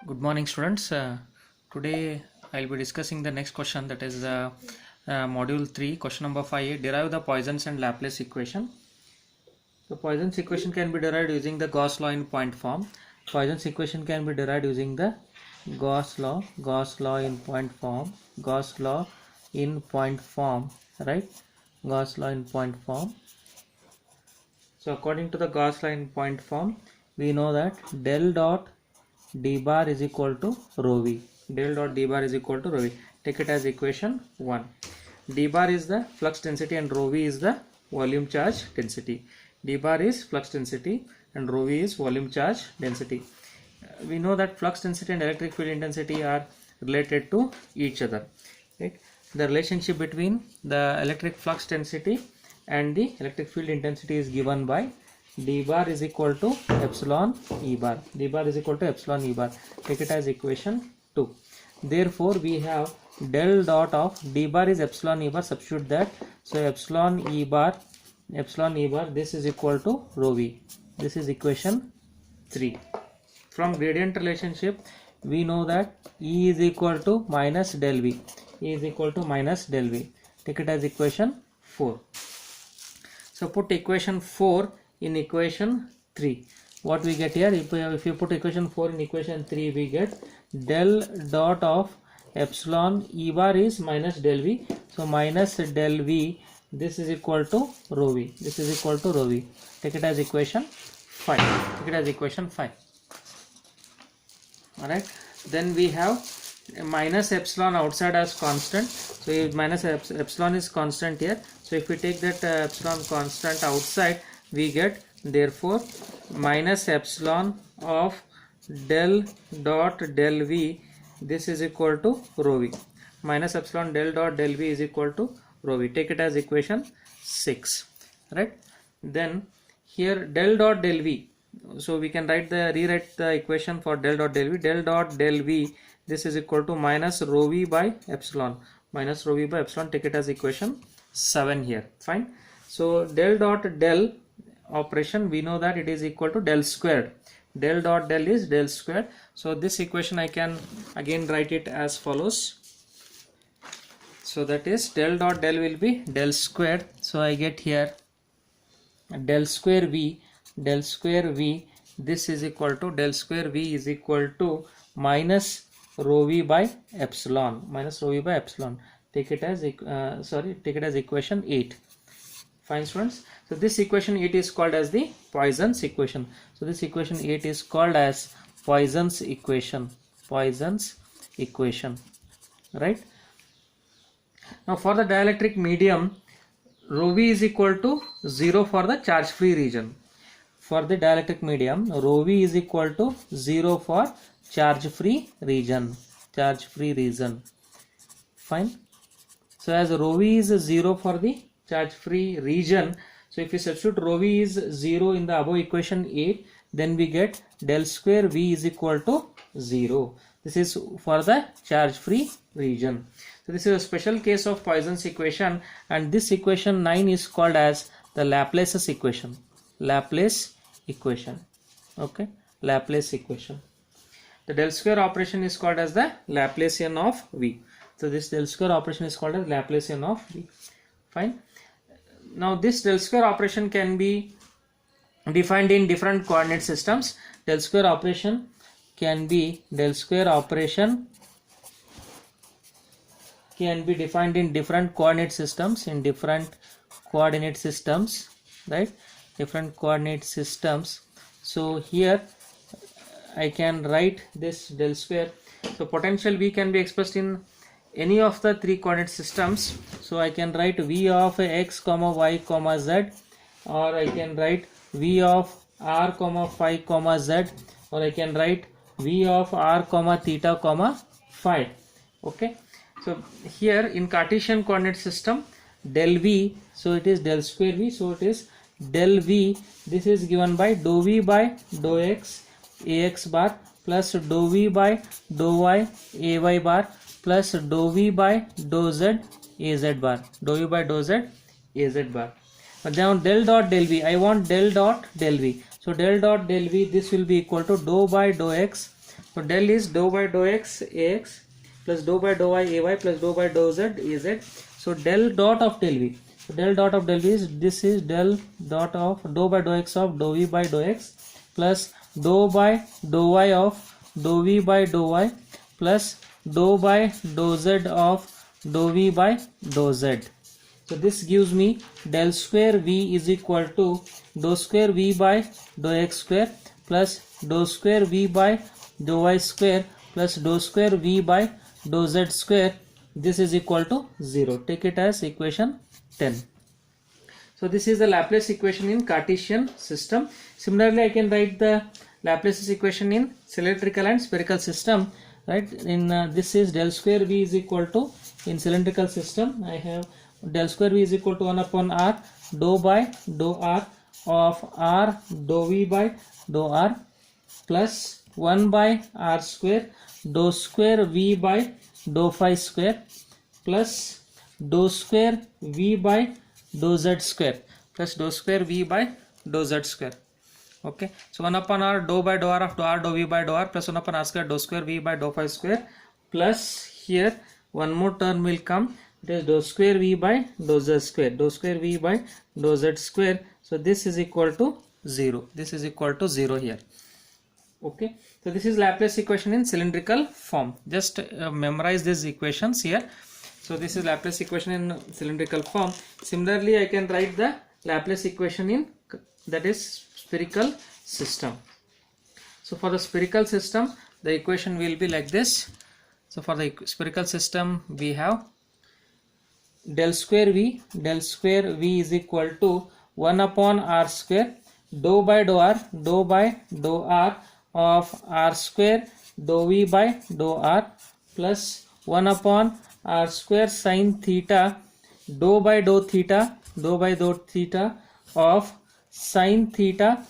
Good morning, students. Today I'll be discussing the next question, that is module 3, question number 5. Derive the Poisson's and Laplace equation. So Poisson's equation can be derived using the Gauss law in point form. Poisson's equation can be derived using the Gauss law in point form, Gauss law in point form, right? Gauss law in point form. So according to the Gauss law in point form, we know that del dot d bar is equal to rho v. Del dot d bar is equal to rho v. Take it as equation 1. D bar is the flux density and rho v is the volume charge density. D bar is flux density and rho v is volume charge density. We know that flux density and electric field intensity are related to each other. Right? The relationship between the electric flux density and the electric field intensity is given by d bar is equal to epsilon E bar. D bar is equal to epsilon E bar. Take it as equation 2. Therefore, we have del dot of d bar is epsilon E bar. Substitute that. So epsilon E bar, this is equal to rho v. This is equation 3. From gradient relationship, we know that E is equal to minus del v. E is equal to minus del v. Take it as equation 4. So put equation 4 in equation 3. What we get here, if you put equation 4 in equation 3, we get del dot of epsilon E bar is minus del v. So minus del v, this is equal to rho v. This is equal to rho v. Take it as equation 5. Take it as equation 5. Alright. Then we have minus epsilon outside as constant. So if minus epsilon is constant here. So if we take that epsilon constant outside, we get therefore minus epsilon of del dot del v, this is equal to rho v. Minus epsilon del dot del v is equal to rho v. Take it as equation 6. Right. Then here del dot del v. So we can rewrite the equation for del dot del v. Del dot del v, this is equal to minus rho v by epsilon. Minus rho v by epsilon. Take it as equation 7 here. Fine. So del dot del operation, we know that it is equal to del squared. Del dot del is del squared. So this equation I can again write it as follows. So that is del dot del will be del squared. So I get here del square v. This is equal to del square v is equal to minus rho v by epsilon. Minus rho v by epsilon. Take it as equation 8. Fine, students. So this equation 8 is called as the Poisson's equation. So this equation 8 is called as Poisson's equation. Poisson's equation. Right. Now for the dielectric medium, rho v is equal to 0 for the charge free region. For the dielectric medium, rho v is equal to 0 for charge free region. Fine. So as rho v is 0 for the charge free region, so if you substitute rho v is 0 in the above equation 8, then we get del square v is equal to 0. This is for the charge free region. So this is a special case of Poisson's equation, and this equation 9 is called as the Laplace's equation. Laplace equation. Okay, Laplace equation. The del square operation is called as the Laplacian of v. So this del square operation is called as Laplacian of v. Fine. Now this del square operation can be defined in different coordinate systems. Del square operation can be defined in different coordinate systems, right? Different coordinate systems. So here I can write this del square. So potential V can be expressed in any of the three coordinate systems. So I can write V of x comma y comma z, or I can write V of r comma phi comma z, or I can write V of r comma theta comma phi. Okay. So here in Cartesian coordinate system, del v, so it is del square v, so it is del v, this is given by dou v by dou x ax bar plus dou v by dou y ay bar plus dou v by dou z az bar. But now del dot del v, I want del dot del v. So del dot del v, this will be equal to dou by dou x So del is dou by dou x ax plus dou by dou y ay plus dou by dou z az. So del dot of del v. So del dot of del v is, this is del dot of dou by dou x of dou v by dou x plus dou by dou y of dou v by dou y plus dou by dou z of dou v by dou z. So this gives me del square v is equal to dou square v by dou x square plus dou square v by dou y square plus dou square v by dou z square. This is equal to 0. Take it as equation 10. So this is the Laplace equation in Cartesian system. Similarly, I can write the Laplace equation in cylindrical and spherical system. Right? In this is del square v is equal to, in cylindrical system I have del square v is equal to 1 upon r dou by dou r of r dou v by dou r plus 1 by r square dou square v by dou phi square plus dou square v by dou z square plus dou square v by dou z square. Okay, so 1 upon r dou by dou r of r dou v by dou r plus 1 upon r square dou square v by dou phi square plus here one more term will come, it is dou square v by dou z square, dou square v by dou z square. So this is equal to 0. This is equal to 0 here. Okay, so this is Laplace equation in cylindrical form. Just memorize these equations here. So this is Laplace equation in cylindrical form. Similarly, I can write the Laplace equation in, that is, spherical system. So for the spherical system, the equation will be like this. So for the spherical system, we have del square v is equal to 1 upon r square dou by dou r of r square dou v by dou r plus 1 upon r square sin theta dou by dou theta of sin theta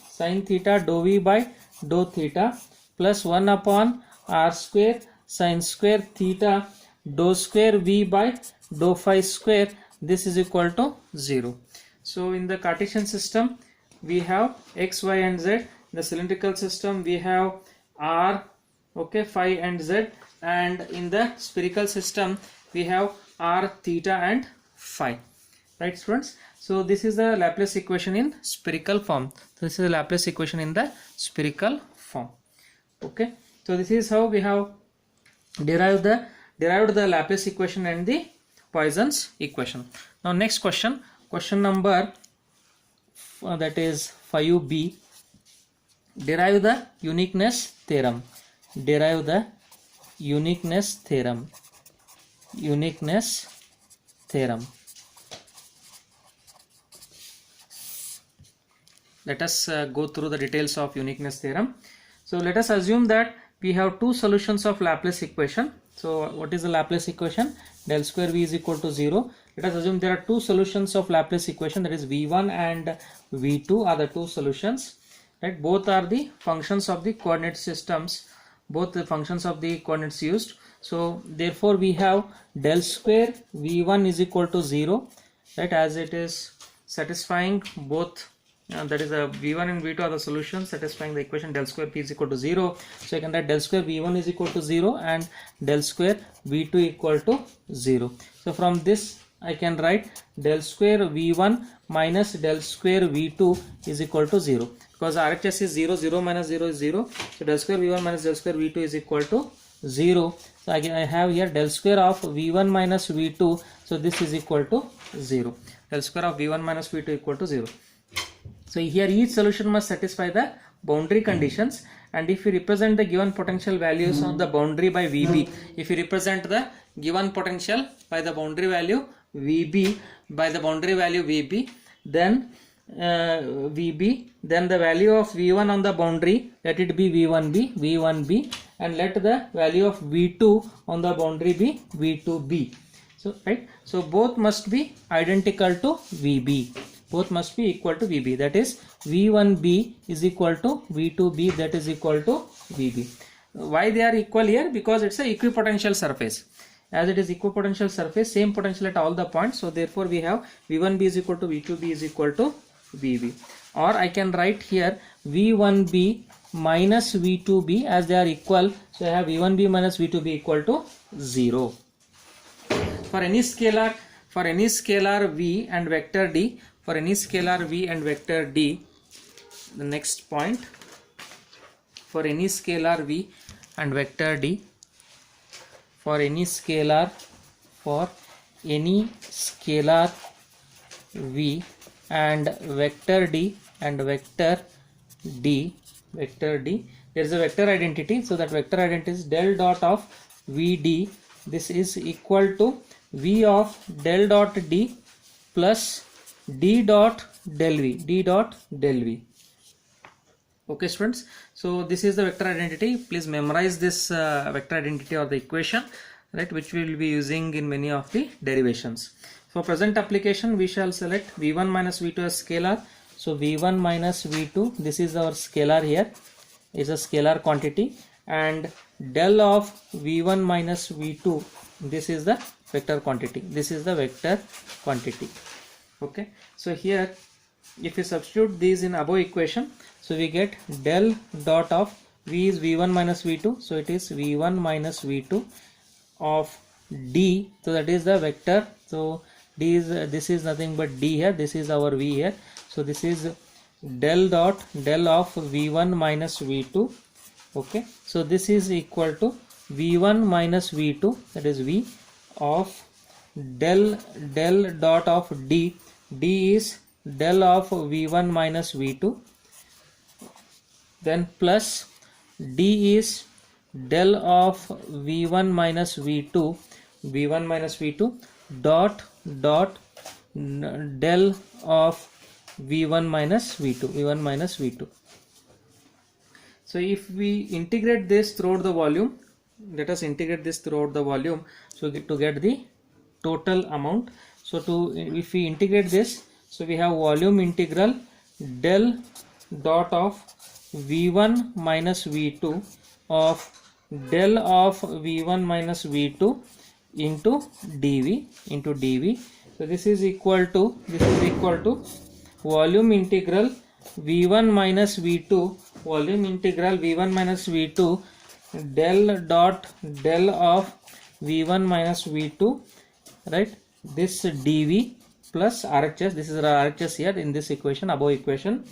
dou v by dou theta plus 1 upon r square sin square theta dou square v by dou phi square. This is equal to 0. So in the Cartesian system we have x, y and z. In the cylindrical system we have r, okay, phi and z, and in the spherical system we have r, theta and phi. Right, students? So this is the Laplace equation in spherical form. This is the Laplace equation in the spherical form. Okay, so this is how we have derived the Laplace equation and the Poisson's equation. Now next question number that is 5b. Derive the uniqueness theorem. Derive the uniqueness theorem. Uniqueness theorem. Let us go through the details of uniqueness theorem. So let us assume that we have two solutions of Laplace equation. So what is the Laplace equation? Del square v is equal to 0. Let us assume there are two solutions of Laplace equation, that is v1 and v2 are the two solutions. Right? Both are the functions of the coordinate systems, both the functions of the coordinates used. So therefore we have del square v1 is equal to 0, right, as it is satisfying both. That is v1 and v2 are the solutions satisfying the equation del square p is equal to 0. So I can write del square v1 is equal to 0 and del square v2 equal to 0. So from this I can write del square v1 minus del square v2 is equal to 0, because RHS is 0, 0 minus 0 is 0. So del square v1 minus del square v2 is equal to 0. So again I have here del square of v1 minus v2. So this is equal to 0. Del square of v1 minus v2 equal to 0. So here each solution must satisfy the boundary conditions, and if you represent the given potential values on the boundary by VB, if you represent the given potential by the boundary value VB, by the boundary value VB, then then the value of V1 on the boundary, let it be V1B, and let the value of V2 on the boundary be V2B. So right, so both must be identical to VB. Both must be equal to VB, that is V1B is equal to V2B, that is equal to VB. Why they are equal here? Because it's a equipotential surface. As it is equipotential surface, same potential at all the points. So therefore we have V1B is equal to V2B is equal to VB. Or I can write here V1B minus V2b as they are equal. So I have V1b minus V2b equal to 0. For any scalar V and vector d, for any scalar V and vector d, the next point, for any scalar V and vector d, for any scalar V and vector d there is a vector identity. So that vector identity is del dot of Vd. This is equal to V of del dot d plus d dot del v. Okay students, so this is the vector identity. Please memorize this vector identity or the equation, right, which we will be using in many of the derivations. For present application, we shall select V1 minus V2 as scalar. So V1 minus V2, this is our scalar here, is a scalar quantity, and del of V1 minus V2, this is the vector quantity. Okay, so here if you substitute these in above equation, so we get del dot of V is V1 minus V2, so it is V1 minus V2 of d, so that is the vector. So d is this is nothing but d here, this is our V here, so this is del of V1 minus V2. Okay, so this is equal to V1 minus V2, that is V of del dot of d is del of V1 minus V2, then plus d is del of V1 minus V2 dot del of V1 minus V2. So if we integrate this throughout the volume, let us integrate this throughout the volume, so to get the total amount. So if we integrate this, so we have volume integral del dot of V1 minus V2 of del of V1 minus V2 into dV. So this is equal to volume integral V1 minus V2 del of V1 minus V2, right, this dV plus RHS, this is RHS here in this equation, above equation,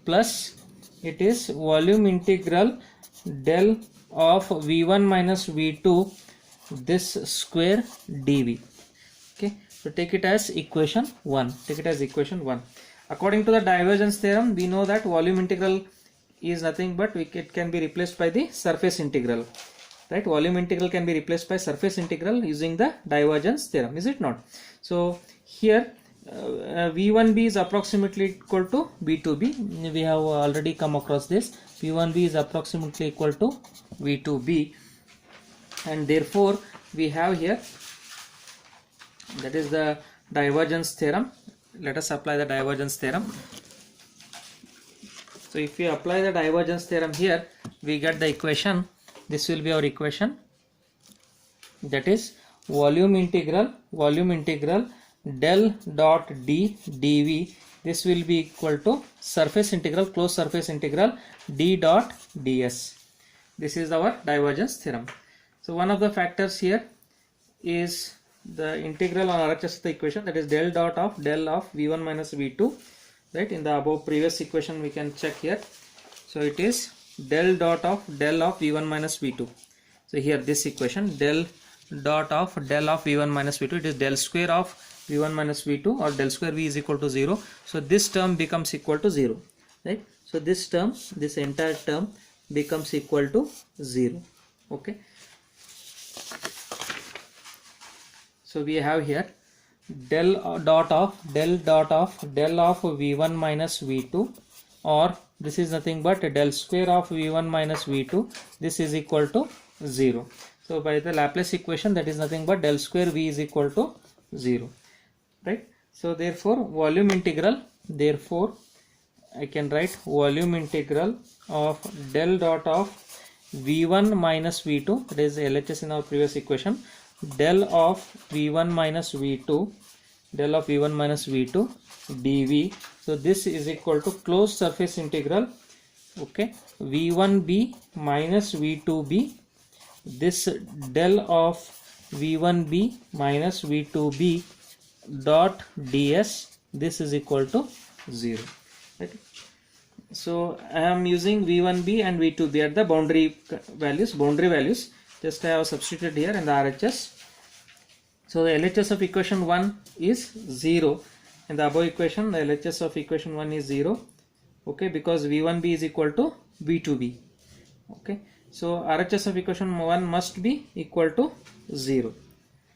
plus it is volume integral del of V1 minus V2 this square dV. Okay, so take it as equation 1. According to the divergence theorem, we know that volume integral is nothing but it can be replaced by the surface integral, right? Volume integral can be replaced by surface integral using the divergence theorem, is it not? So here V1b is approximately equal to V2b. We have already come across this. V1b is approximately equal to V2b, and therefore we have here, that is the divergence theorem. Let us apply the divergence theorem. So if we apply the divergence theorem here, we get the equation. This will be our equation, that is volume integral del dot d dV, this will be equal to surface integral, closed surface integral d dot ds. This is our divergence theorem. So one of the factors here is the integral on RHS of the equation, that is del of V1 minus V2, right? In the above previous equation we can check here. So it is del of V1 minus V2. So here this equation del of V1 minus V2, it is del square of V1 minus V2, or del square V is equal to 0. So this term becomes equal to 0, right? So this entire term becomes equal to 0. Okay, so we have here del of V1 minus V2, or this is nothing but del square of V1 minus V2, this is equal to 0. So by the Laplace equation, that is nothing but del square V is equal to 0, right? So therefore volume integral, therefore I can write volume integral of del dot of V1 minus V2, that is LHS in our previous equation, del of V1 minus V2 dV. So this is equal to closed surface integral okay, v1b minus v2b, this del of v1b minus v2b dot ds, this is equal to 0. Okay. So I am using v1b and v2b at the boundary values. Just I have substituted here in the RHS. So the LHS of equation 1 is 0. In the above equation, the LHS of equation 1 is 0. Okay, because v1b is equal to v2b. Okay, so RHS of equation 1 must be equal to 0.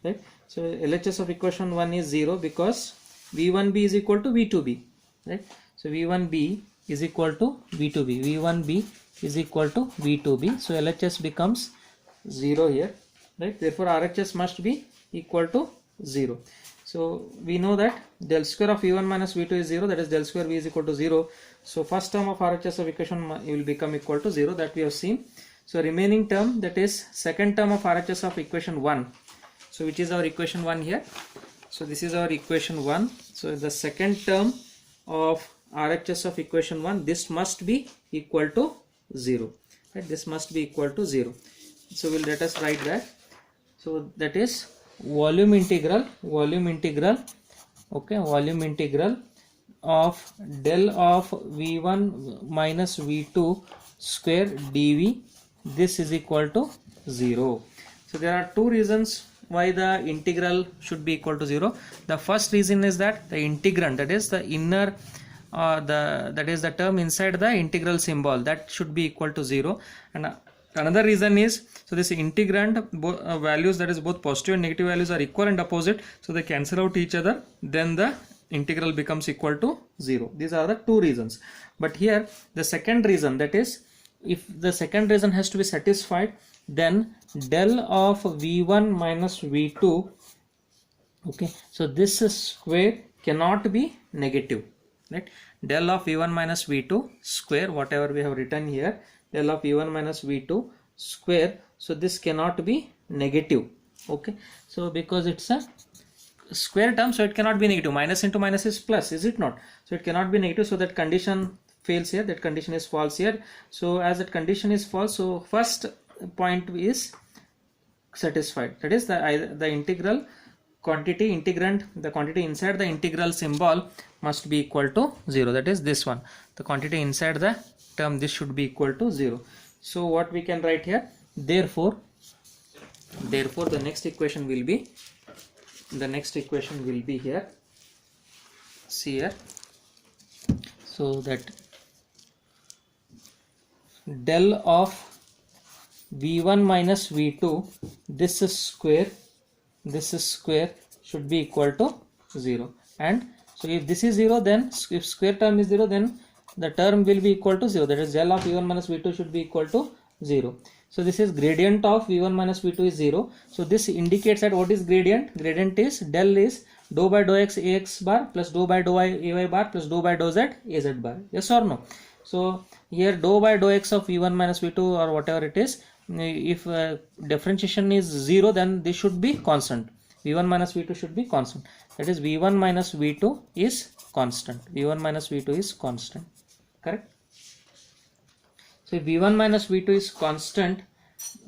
Right. So LHS of equation 1 is 0 because v1b is equal to v2b. Right. So v1b is equal to v2b. v1b is equal to v2b. So LHS becomes 0 here. Right. Therefore RHS must be equal to 0. So we know that del square of v1 minus v2 is 0, that is del square v is equal to 0. So first term of RHS of equation will become equal to 0, that we have seen. So remaining term, that is second term of RHS of equation 1. So which is our equation 1 here. So this is our equation 1. So the second term of RHS of equation 1, this must be equal to 0. Right? This must be equal to 0. So let us write that. So that is volume integral of del of v1 minus v2 square dv, this is equal to 0. So there are two reasons why the integral should be equal to 0. The first reason is that the integrand, that is the inner that is the term inside the integral symbol, that should be equal to 0. And another reason is, so this integrand values, that is both positive and negative values, are equal and opposite, so they cancel out each other, then the integral becomes equal to 0. These are the two reasons. But here the second reason, that is if the second reason has to be satisfied, then del of v1 minus v2, okay, so this square cannot be negative, right? Del of v1 minus v2 square, whatever we have written here, del of v1 minus v2 square, so this cannot be negative. Okay, so because it's a square term, so it cannot be negative. Minus into minus is plus, is it not? So it cannot be negative, so that condition fails here, that condition is false here. So as that condition is false, so first point is satisfied, that is the integral quantity, integrand, the quantity inside the integral symbol must be equal to 0, that is this one, the quantity inside the term, this should be equal to 0. So what we can write here, therefore the next equation will be here, see here, so that del of v1 minus v2, this is square should be equal to 0. And so if this is 0, then if square term is 0, then the term will be equal to 0, that is del of v1 minus v2 should be equal to 0. So this is gradient of v1 minus v2 is 0. So this indicates that what is gradient? Gradient is del is dou by dou x ax bar plus dou by dou y ay bar plus dou by dou z az bar. Yes or no? So here dou by dou x of v1 minus v2 or whatever it is, if differentiation is 0, then this should be constant. v1 minus v2 should be constant. That is v1 minus v2 is constant. v1 minus v2 is constant. Correct? So if v1 minus v2 is constant,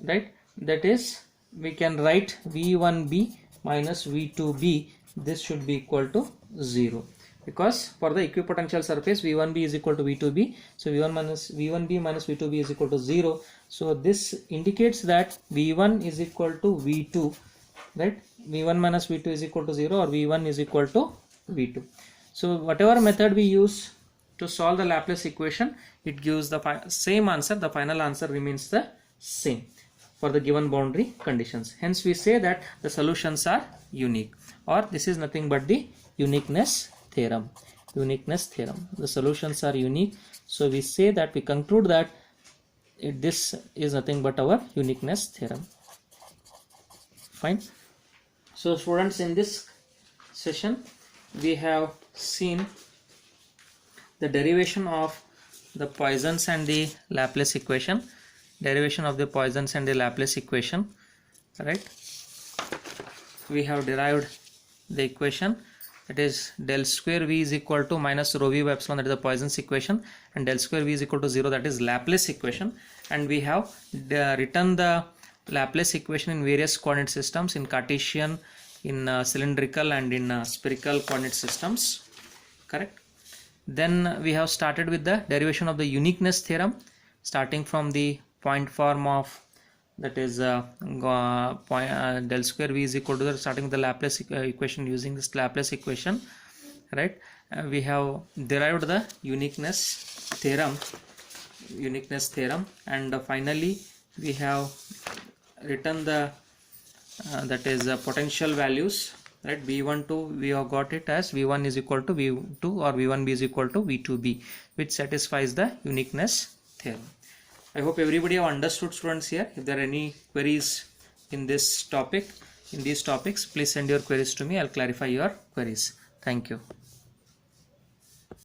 right, that is we can write v1b minus v2b, this should be equal to 0, because for the equipotential surface v1b is equal to v2b, so v1b minus v2b is equal to 0. So this indicates that v1 is equal to v2, right? v1 minus v2 is equal to 0 or v1 is equal to v2. So whatever method we use to solve the Laplace equation, it gives the same answer, the final answer remains the same for the given boundary conditions. Hence we say that the solutions are unique, or this is nothing but the uniqueness theorem. The solutions are unique, so we say that, we conclude that this is nothing but our uniqueness theorem. Fine. So students, in this session we have seen the derivation of the Poisson's and the Laplace equation, right? We have derived the equation that is del square V is equal to minus rho V by epsilon, that is the Poisson's equation, and del square V is equal to 0, that is Laplace equation. And we have written the Laplace equation in various coordinate systems, in Cartesian, in cylindrical and in spherical coordinate systems, correct. Then we have started with the derivation of the uniqueness theorem, starting from the point form of, that is del square V is equal to the, starting with the Laplace equation, using this Laplace equation, right. We have derived the uniqueness theorem, and finally we have written the that is potential values, right. V12 we have got it as V1 is equal to V2 or V1b is equal to V2b, which satisfies the uniqueness theorem. I hope everybody have understood, students. Here, if there are any queries in this topic, in these topics, please send your queries to me. I'll clarify your queries. Thank you.